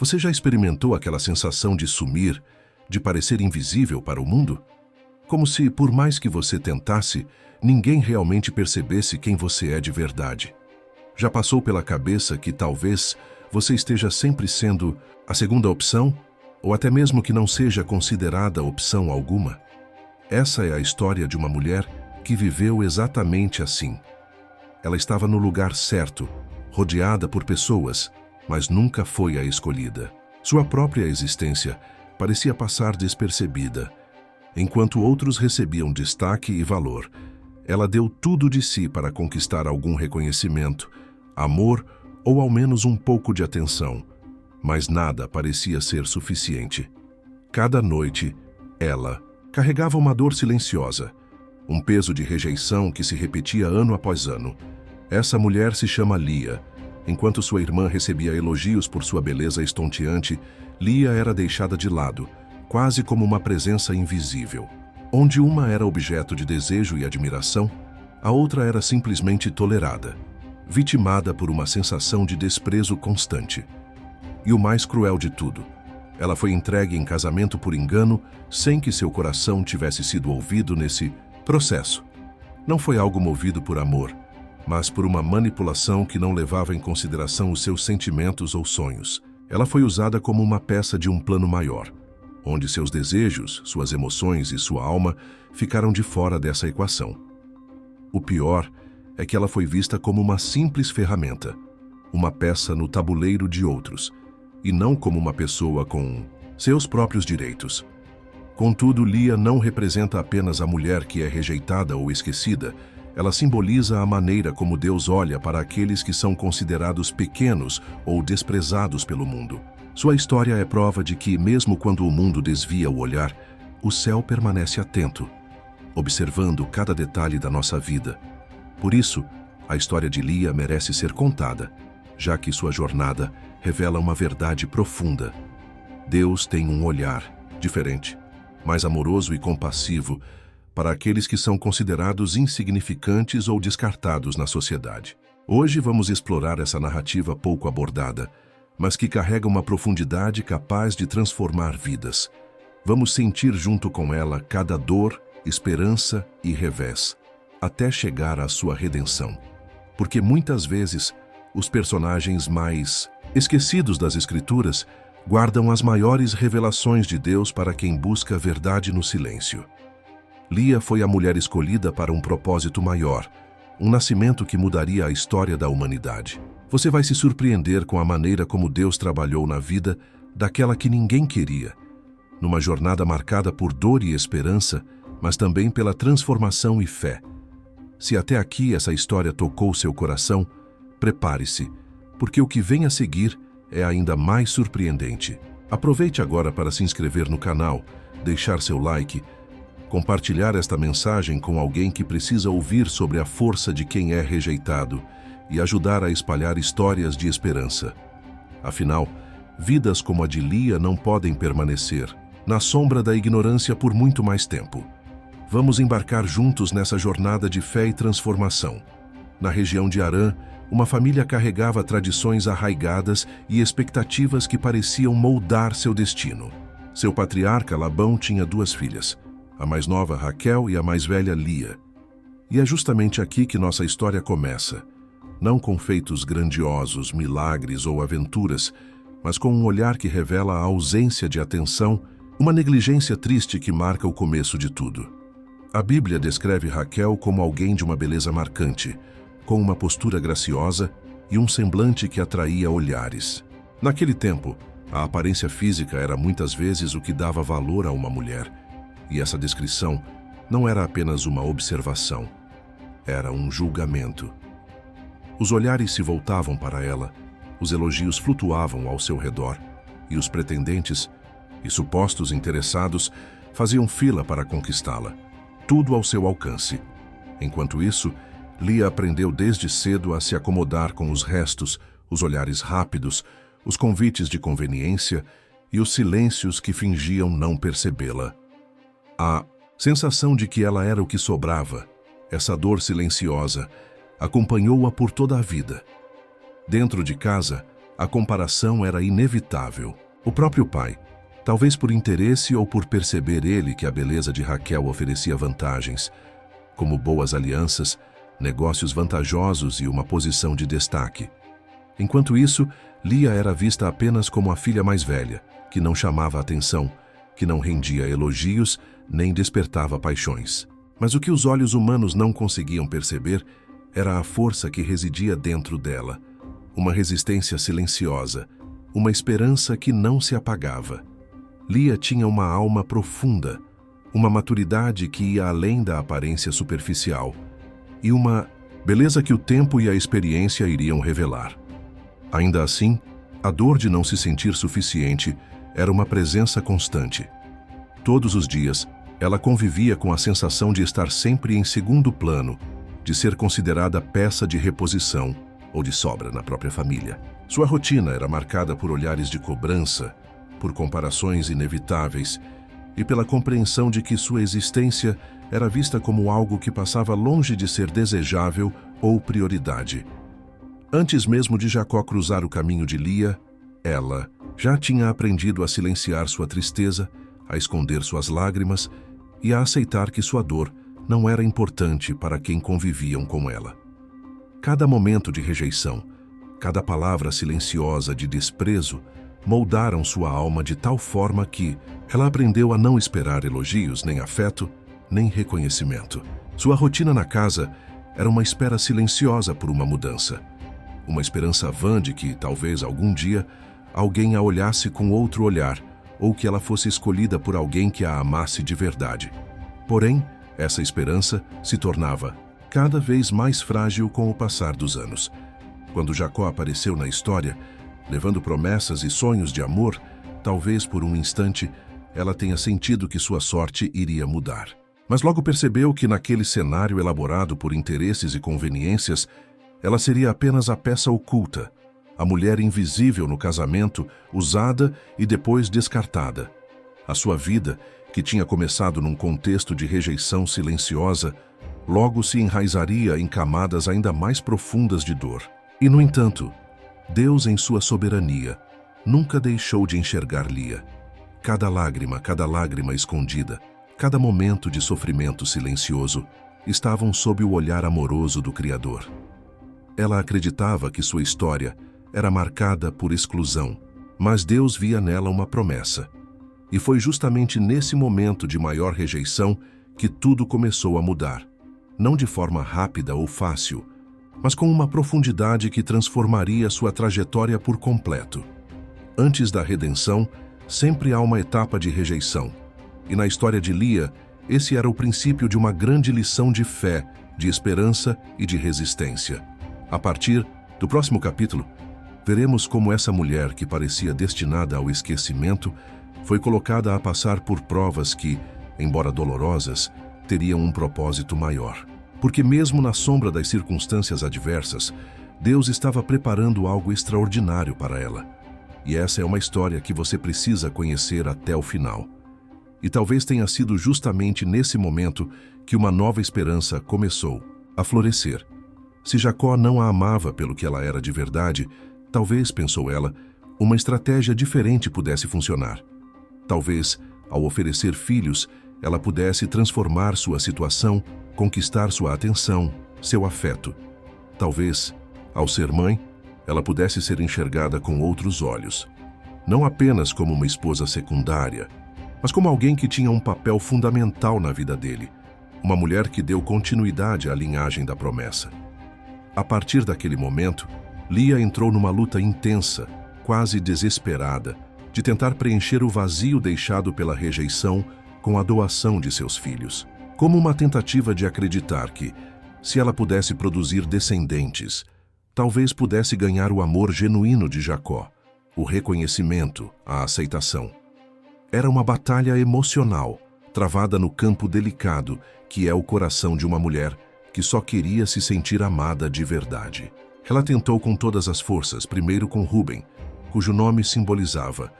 Você já experimentou aquela sensação de sumir, de parecer invisível para o mundo? Como se, por mais que você tentasse, ninguém realmente percebesse quem você é de verdade. Já passou pela cabeça que talvez você esteja sempre sendo a segunda opção, ou até mesmo que não seja considerada opção alguma? Essa é a história de uma mulher que viveu exatamente assim. Ela estava no lugar certo, rodeada por pessoas, mas nunca foi a escolhida. Sua própria existência parecia passar despercebida. Enquanto outros recebiam destaque e valor, ela deu tudo de si para conquistar algum reconhecimento, amor ou ao menos um pouco de atenção, mas nada parecia ser suficiente. Cada noite, ela carregava uma dor silenciosa, um peso de rejeição que se repetia ano após ano. Essa mulher se chama Lia. Enquanto sua irmã recebia elogios por sua beleza estonteante, Lia era deixada de lado, quase como uma presença invisível. Onde uma era objeto de desejo e admiração, a outra era simplesmente tolerada, vitimada por uma sensação de desprezo constante. E o mais cruel de tudo, ela foi entregue em casamento por engano, sem que seu coração tivesse sido ouvido nesse processo. Não foi algo movido por amor, mas por uma manipulação que não levava em consideração os seus sentimentos ou sonhos. Ela foi usada como uma peça de um plano maior, onde seus desejos, suas emoções e sua alma ficaram de fora dessa equação. O pior é que ela foi vista como uma simples ferramenta, uma peça no tabuleiro de outros, e não como uma pessoa com seus próprios direitos. Contudo, Lia não representa apenas a mulher que é rejeitada ou esquecida. Ela simboliza a maneira como Deus olha para aqueles que são considerados pequenos ou desprezados pelo mundo. Sua história é prova de que, mesmo quando o mundo desvia o olhar, o céu permanece atento, observando cada detalhe da nossa vida. Por isso, a história de Lia merece ser contada, já que sua jornada revela uma verdade profunda. Deus tem um olhar diferente, mais amoroso e compassivo, para aqueles que são considerados insignificantes ou descartados na sociedade. Hoje vamos explorar essa narrativa pouco abordada, mas que carrega uma profundidade capaz de transformar vidas. Vamos sentir junto com ela cada dor, esperança e revés, até chegar à sua redenção. Porque muitas vezes, os personagens mais esquecidos das Escrituras guardam as maiores revelações de Deus para quem busca a verdade no silêncio. Lia foi a mulher escolhida para um propósito maior, um nascimento que mudaria a história da humanidade. Você vai se surpreender com a maneira como Deus trabalhou na vida daquela que ninguém queria, numa jornada marcada por dor e esperança, mas também pela transformação e fé. Se até aqui essa história tocou seu coração, prepare-se, porque o que vem a seguir é ainda mais surpreendente. Aproveite agora para se inscrever no canal, deixar seu like, compartilhar esta mensagem com alguém que precisa ouvir sobre a força de quem é rejeitado e ajudar a espalhar histórias de esperança. Afinal, vidas como a de Lia não podem permanecer na sombra da ignorância por muito mais tempo. Vamos embarcar juntos nessa jornada de fé e transformação. Na região de Harã, uma família carregava tradições arraigadas e expectativas que pareciam moldar seu destino. Seu patriarca Labão tinha 2 filhas, a mais nova Raquel e a mais velha Lia. E é justamente aqui que nossa história começa, não com feitos grandiosos, milagres ou aventuras, mas com um olhar que revela a ausência de atenção, uma negligência triste que marca o começo de tudo. A Bíblia descreve Raquel como alguém de uma beleza marcante, com uma postura graciosa e um semblante que atraía olhares. Naquele tempo, a aparência física era muitas vezes o que dava valor a uma mulher, e essa descrição não era apenas uma observação, era um julgamento. Os olhares se voltavam para ela, os elogios flutuavam ao seu redor, e os pretendentes e supostos interessados faziam fila para conquistá-la, tudo ao seu alcance. Enquanto isso, Lia aprendeu desde cedo a se acomodar com os restos, os olhares rápidos, os convites de conveniência e os silêncios que fingiam não percebê-la. A sensação de que ela era o que sobrava, essa dor silenciosa, acompanhou-a por toda a vida. Dentro de casa, A comparação era inevitável. O próprio pai, talvez por interesse ou por perceber ele que a beleza de Raquel oferecia vantagens, como boas alianças, negócios vantajosos e uma posição de destaque. Enquanto isso, Lia era vista apenas como a filha mais velha, que não chamava atenção, que não rendia elogios nem despertava paixões. Mas o que os olhos humanos não conseguiam perceber era a força que residia dentro dela, uma resistência silenciosa, uma esperança que não se apagava. Lia tinha uma alma profunda, uma maturidade que ia além da aparência superficial, e uma beleza que o tempo e a experiência iriam revelar. Ainda assim, a dor de não se sentir suficiente era uma presença constante. Todos os dias, ela convivia com a sensação de estar sempre em segundo plano, de ser considerada peça de reposição ou de sobra na própria família. Sua rotina era marcada por olhares de cobrança, por comparações inevitáveis e pela compreensão de que sua existência era vista como algo que passava longe de ser desejável ou prioridade. Antes mesmo de Jacó cruzar o caminho de Lia, ela já tinha aprendido a silenciar sua tristeza, a esconder suas lágrimas e a aceitar que sua dor não era importante para quem conviviam com ela. Cada momento de rejeição, cada palavra silenciosa de desprezo moldaram sua alma de tal forma que ela aprendeu a não esperar elogios, nem afeto, nem reconhecimento. Sua rotina na casa era uma espera silenciosa por uma mudança. Uma esperança vã de que, talvez algum dia, alguém a olhasse com outro olhar ou que ela fosse escolhida por alguém que a amasse de verdade. Porém, essa esperança se tornava cada vez mais frágil com o passar dos anos. Quando Jacó apareceu na história, levando promessas e sonhos de amor, talvez por um instante ela tenha sentido que sua sorte iria mudar. Mas logo percebeu que naquele cenário elaborado por interesses e conveniências, ela seria apenas a peça oculta, a mulher invisível no casamento, usada e depois descartada. A sua vida, que tinha começado num contexto de rejeição silenciosa, logo se enraizaria em camadas ainda mais profundas de dor. E, no entanto, Deus, em sua soberania, nunca deixou de enxergar Lia. Cada lágrima escondida, cada momento de sofrimento silencioso, estavam sob o olhar amoroso do Criador. Ela acreditava que sua história era marcada por exclusão, mas Deus via nela uma promessa. E foi justamente nesse momento de maior rejeição que tudo começou a mudar. Não de forma rápida ou fácil, mas com uma profundidade que transformaria sua trajetória por completo. Antes da redenção, sempre há uma etapa de rejeição. E na história de Lia, esse era o princípio de uma grande lição de fé, de esperança e de resistência. A partir do próximo capítulo, veremos como essa mulher que parecia destinada ao esquecimento foi colocada a passar por provas que, embora dolorosas, teriam um propósito maior. Porque mesmo na sombra das circunstâncias adversas, Deus estava preparando algo extraordinário para ela. E essa é uma história que você precisa conhecer até o final. E talvez tenha sido justamente nesse momento que uma nova esperança começou a florescer. Se Jacó não a amava pelo que ela era de verdade, talvez, pensou ela, uma estratégia diferente pudesse funcionar. Talvez, ao oferecer filhos, ela pudesse transformar sua situação, conquistar sua atenção, seu afeto. Talvez, ao ser mãe, ela pudesse ser enxergada com outros olhos. Não apenas como uma esposa secundária, mas como alguém que tinha um papel fundamental na vida dele. Uma mulher que deu continuidade à linhagem da promessa. A partir daquele momento, Lia entrou numa luta intensa, quase desesperada, de tentar preencher o vazio deixado pela rejeição com a doação de seus filhos. Como uma tentativa de acreditar que, se ela pudesse produzir descendentes, talvez pudesse ganhar o amor genuíno de Jacó, o reconhecimento, a aceitação. Era uma batalha emocional, travada no campo delicado, que é o coração de uma mulher que só queria se sentir amada de verdade. Ela tentou com todas as forças, primeiro com Rúben, cujo nome simbolizava: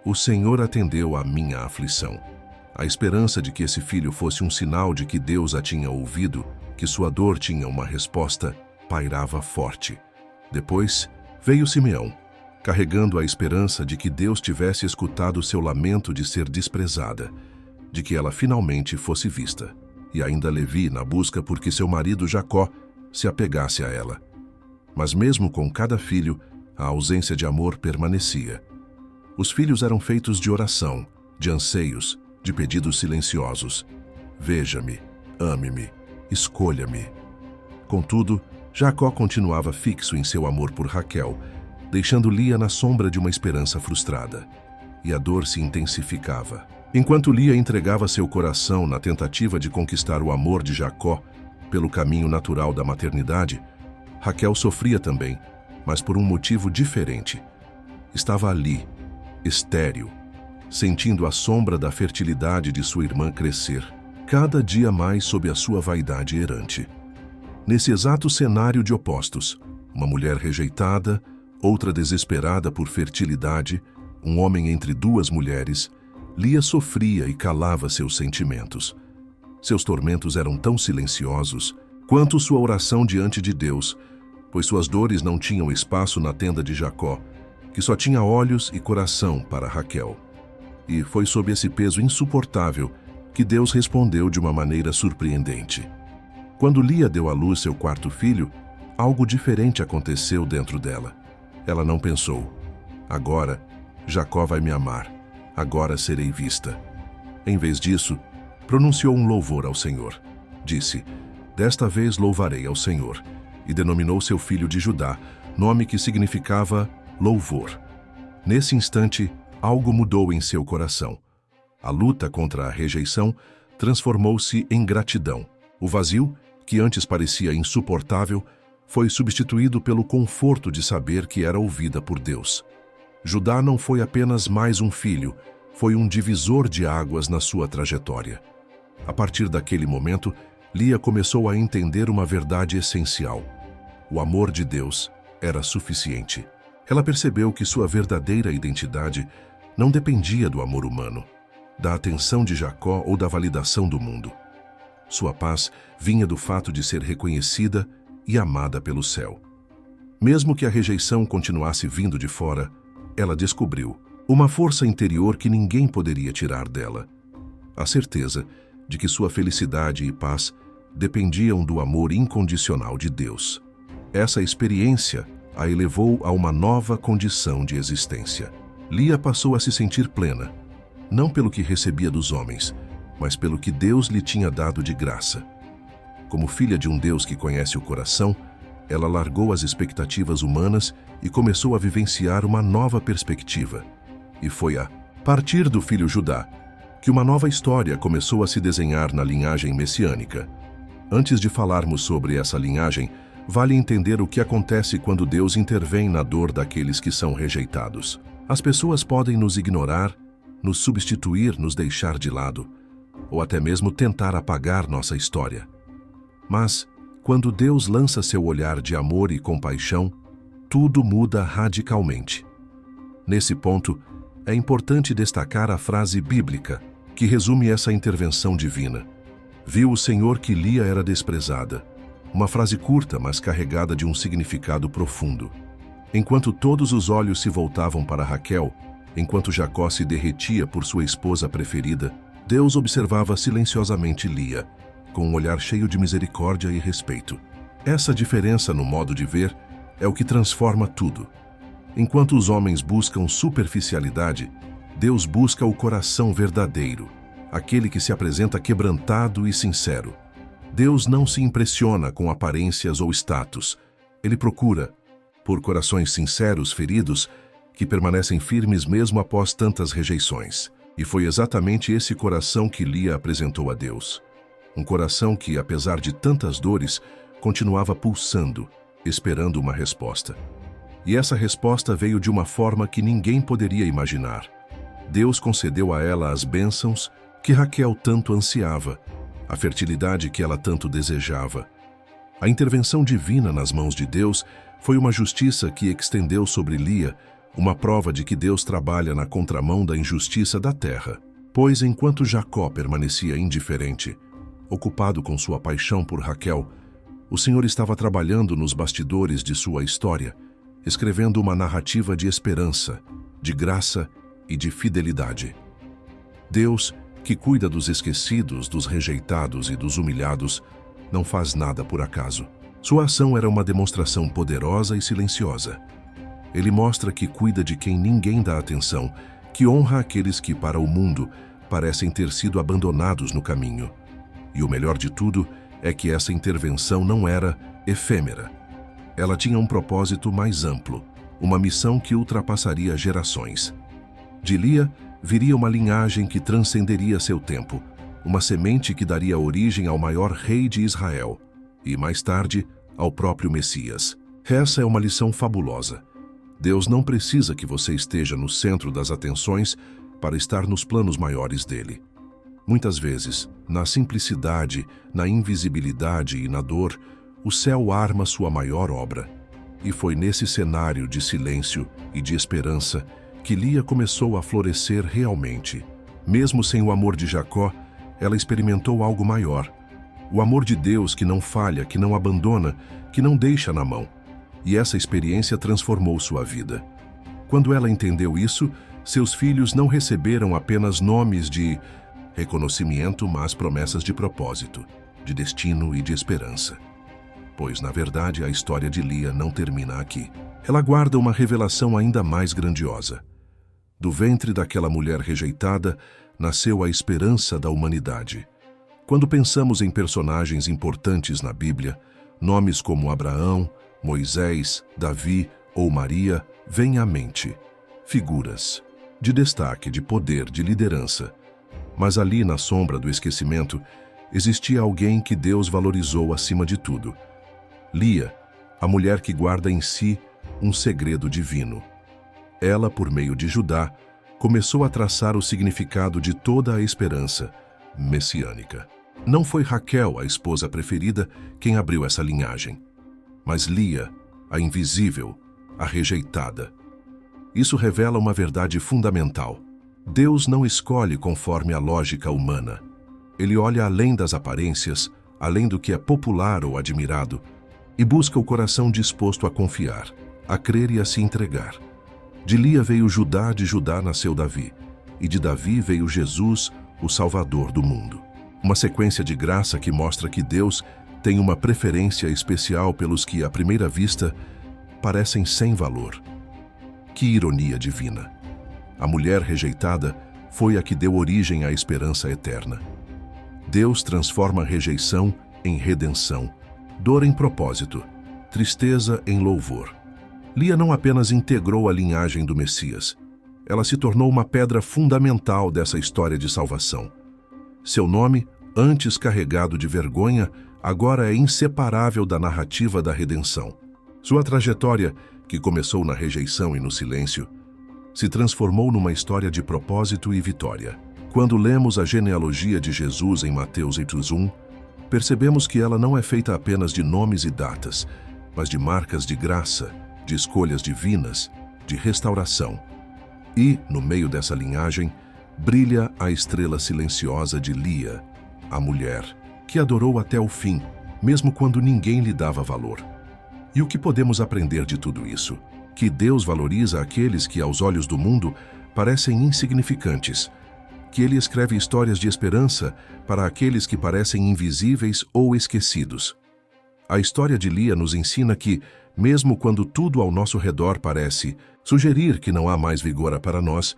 "O Senhor atendeu à minha aflição." A esperança de que esse filho fosse um sinal de que Deus a tinha ouvido, que sua dor tinha uma resposta, pairava forte. Depois veio Simeão, carregando a esperança de que Deus tivesse escutado seu lamento de ser desprezada, de que ela finalmente fosse vista, e ainda Levi na busca por que seu marido Jacó se apegasse a ela. Mas mesmo com cada filho, a ausência de amor permanecia. Os filhos eram feitos de oração, de anseios, de pedidos silenciosos. Veja-me, ame-me, escolha-me. Contudo, Jacó continuava fixo em seu amor por Raquel, deixando Lia na sombra de uma esperança frustrada. E a dor se intensificava. Enquanto Lia entregava seu coração na tentativa de conquistar o amor de Jacó pelo caminho natural da maternidade, Raquel sofria também, mas por um motivo diferente. Estava ali, estéril, sentindo a sombra da fertilidade de sua irmã crescer, cada dia mais sob a sua vaidade errante. Nesse exato cenário de opostos, uma mulher rejeitada, outra desesperada por fertilidade, um homem entre duas mulheres, Lia sofria e calava seus sentimentos. Seus tormentos eram tão silenciosos quanto sua oração diante de Deus, pois suas dores não tinham espaço na tenda de Jacó, que só tinha olhos e coração para Raquel. E foi sob esse peso insuportável que Deus respondeu de uma maneira surpreendente. Quando Lia deu à luz seu quarto filho, algo diferente aconteceu dentro dela. Ela não pensou: agora Jacó vai me amar, agora serei vista. Em vez disso, pronunciou um louvor ao Senhor. Disse: desta vez louvarei ao Senhor, e denominou seu filho de Judá, nome que significava louvor. Nesse instante, algo mudou em seu coração. A luta contra a rejeição transformou-se em gratidão. O vazio, que antes parecia insuportável, foi substituído pelo conforto de saber que era ouvida por Deus. Judá não foi apenas mais um filho, foi um divisor de águas na sua trajetória. A partir daquele momento, Lia começou a entender uma verdade essencial. O amor de Deus era suficiente. Ela percebeu que sua verdadeira identidade não dependia do amor humano, da atenção de Jacó ou da validação do mundo. Sua paz vinha do fato de ser reconhecida e amada pelo céu. Mesmo que a rejeição continuasse vindo de fora, ela descobriu uma força interior que ninguém poderia tirar dela. A certeza de que sua felicidade e paz dependiam do amor incondicional de Deus. Essa experiência a elevou a uma nova condição de existência. Lia passou a se sentir plena, não pelo que recebia dos homens, mas pelo que Deus lhe tinha dado de graça. Como filha de um Deus que conhece o coração, ela largou as expectativas humanas e começou a vivenciar uma nova perspectiva. E foi a partir do filho Judá que uma nova história começou a se desenhar na linhagem messiânica. Antes de falarmos sobre essa linhagem, vale entender o que acontece quando Deus intervém na dor daqueles que são rejeitados. As pessoas podem nos ignorar, nos substituir, nos deixar de lado, ou até mesmo tentar apagar nossa história. Mas, quando Deus lança seu olhar de amor e compaixão, tudo muda radicalmente. Nesse ponto, é importante destacar a frase bíblica que resume essa intervenção divina. Viu o Senhor que Lia era desprezada. Uma frase curta, mas carregada de um significado profundo. Enquanto todos os olhos se voltavam para Raquel, enquanto Jacó se derretia por sua esposa preferida, Deus observava silenciosamente Lia, com um olhar cheio de misericórdia e respeito. Essa diferença no modo de ver é o que transforma tudo. Enquanto os homens buscam superficialidade, Deus busca o coração verdadeiro, aquele que se apresenta quebrantado e sincero. Deus não se impressiona com aparências ou status. Ele procura, por corações sinceros feridos, que permanecem firmes mesmo após tantas rejeições. E foi exatamente esse coração que Lia apresentou a Deus. Um coração que, apesar de tantas dores, continuava pulsando, esperando uma resposta. E essa resposta veio de uma forma que ninguém poderia imaginar. Deus concedeu a ela as bênçãos que Raquel tanto ansiava, a fertilidade que ela tanto desejava. A intervenção divina nas mãos de Deus foi uma justiça que estendeu sobre Lia, uma prova de que Deus trabalha na contramão da injustiça da terra. Pois enquanto Jacó permanecia indiferente, ocupado com sua paixão por Raquel, o Senhor estava trabalhando nos bastidores de sua história, escrevendo uma narrativa de esperança, de graça e de fidelidade. Deus, que cuida dos esquecidos, dos rejeitados e dos humilhados, não faz nada por acaso. Sua ação era uma demonstração poderosa e silenciosa. Ele mostra que cuida de quem ninguém dá atenção, que honra aqueles que, para o mundo, parecem ter sido abandonados no caminho. E o melhor de tudo é que essa intervenção não era efêmera. Ela tinha um propósito mais amplo, uma missão que ultrapassaria gerações. De Lia viria uma linhagem que transcenderia seu tempo, uma semente que daria origem ao maior rei de Israel e, mais tarde, ao próprio Messias. Essa é uma lição fabulosa. Deus não precisa que você esteja no centro das atenções para estar nos planos maiores dele. Muitas vezes, na simplicidade, na invisibilidade e na dor, o céu arma sua maior obra. E foi nesse cenário de silêncio e de esperança que Lia começou a florescer realmente. Mesmo sem o amor de Jacó, ela experimentou algo maior. O amor de Deus que não falha, que não abandona, que não deixa na mão. E essa experiência transformou sua vida. Quando ela entendeu isso, seus filhos não receberam apenas nomes de reconhecimento, mas promessas de propósito, de destino e de esperança. Pois, na verdade, a história de Lia não termina aqui. Ela guarda uma revelação ainda mais grandiosa. Do ventre daquela mulher rejeitada, nasceu a esperança da humanidade. Quando pensamos em personagens importantes na Bíblia, nomes como Abraão, Moisés, Davi ou Maria vêm à mente. Figuras de destaque, de poder, de liderança. Mas ali, na sombra do esquecimento, existia alguém que Deus valorizou acima de tudo. Lia, a mulher que guarda em si um segredo divino. Ela, por meio de Judá, começou a traçar o significado de toda a esperança messiânica. Não foi Raquel, a esposa preferida, quem abriu essa linhagem, mas Lia, a invisível, a rejeitada. Isso revela uma verdade fundamental. Deus não escolhe conforme a lógica humana. Ele olha além das aparências, além do que é popular ou admirado, e busca o coração disposto a confiar, a crer e a se entregar. De Lia veio Judá, de Judá nasceu Davi, e de Davi veio Jesus, o Salvador do mundo. Uma sequência de graça que mostra que Deus tem uma preferência especial pelos que, à primeira vista, parecem sem valor. Que ironia divina! A mulher rejeitada foi a que deu origem à esperança eterna. Deus transforma a rejeição em redenção, dor em propósito, tristeza em louvor. Lia não apenas integrou a linhagem do Messias, ela se tornou uma pedra fundamental dessa história de salvação. Seu nome, antes carregado de vergonha, agora é inseparável da narrativa da redenção. Sua trajetória, que começou na rejeição e no silêncio, se transformou numa história de propósito e vitória. Quando lemos a genealogia de Jesus em Mateus 1, percebemos que ela não é feita apenas de nomes e datas, mas de marcas de graça, de escolhas divinas, de restauração. E, no meio dessa linhagem, brilha a estrela silenciosa de Lia, a mulher, que adorou até o fim, mesmo quando ninguém lhe dava valor. E o que podemos aprender de tudo isso? Que Deus valoriza aqueles que, aos olhos do mundo, parecem insignificantes, que Ele escreve histórias de esperança para aqueles que parecem invisíveis ou esquecidos. A história de Lia nos ensina que, mesmo quando tudo ao nosso redor parece sugerir que não há mais vigor para nós,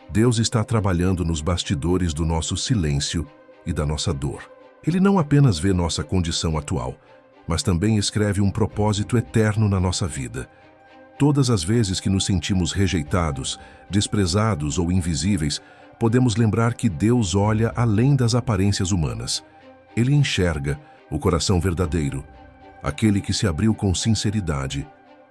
Deus está trabalhando nos bastidores do nosso silêncio e da nossa dor. Ele não apenas vê nossa condição atual, mas também escreve um propósito eterno na nossa vida. Todas as vezes que nos sentimos rejeitados, desprezados ou invisíveis, podemos lembrar que Deus olha além das aparências humanas. Ele enxerga o coração verdadeiro, aquele que se abriu com sinceridade,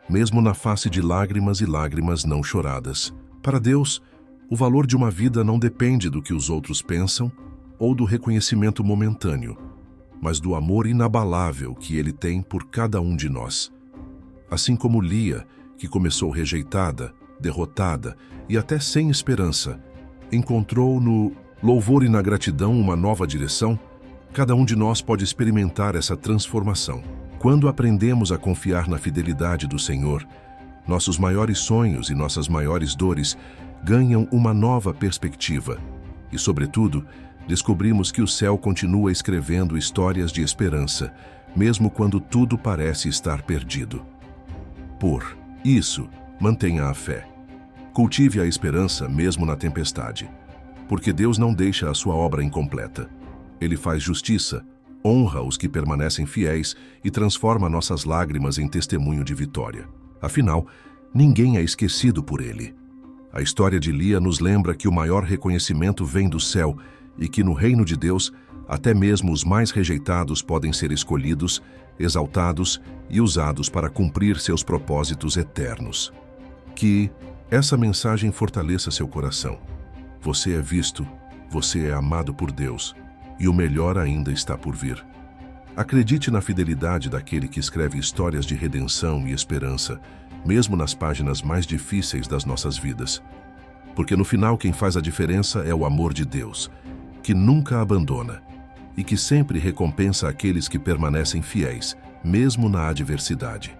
mesmo na face de lágrimas e lágrimas não choradas. Para Deus, o valor de uma vida não depende do que os outros pensam ou do reconhecimento momentâneo, mas do amor inabalável que Ele tem por cada um de nós. Assim como Lia, que começou rejeitada, derrotada e até sem esperança, encontrou no louvor e na gratidão uma nova direção, cada um de nós pode experimentar essa transformação. Quando aprendemos a confiar na fidelidade do Senhor, nossos maiores sonhos e nossas maiores dores ganham uma nova perspectiva. E, sobretudo, descobrimos que o céu continua escrevendo histórias de esperança, mesmo quando tudo parece estar perdido. Por isso, mantenha a fé. Cultive a esperança mesmo na tempestade, porque Deus não deixa a sua obra incompleta. Ele faz justiça, honra os que permanecem fiéis e transforma nossas lágrimas em testemunho de vitória. Afinal, ninguém é esquecido por ele. A história de Lia nos lembra que o maior reconhecimento vem do céu e que no reino de Deus, até mesmo os mais rejeitados podem ser escolhidos, exaltados e usados para cumprir seus propósitos eternos. Que essa mensagem fortaleça seu coração. Você é visto, você é amado por Deus, e o melhor ainda está por vir. Acredite na fidelidade daquele que escreve histórias de redenção e esperança, mesmo nas páginas mais difíceis das nossas vidas. Porque no final quem faz a diferença é o amor de Deus, que nunca abandona e que sempre recompensa aqueles que permanecem fiéis, mesmo na adversidade.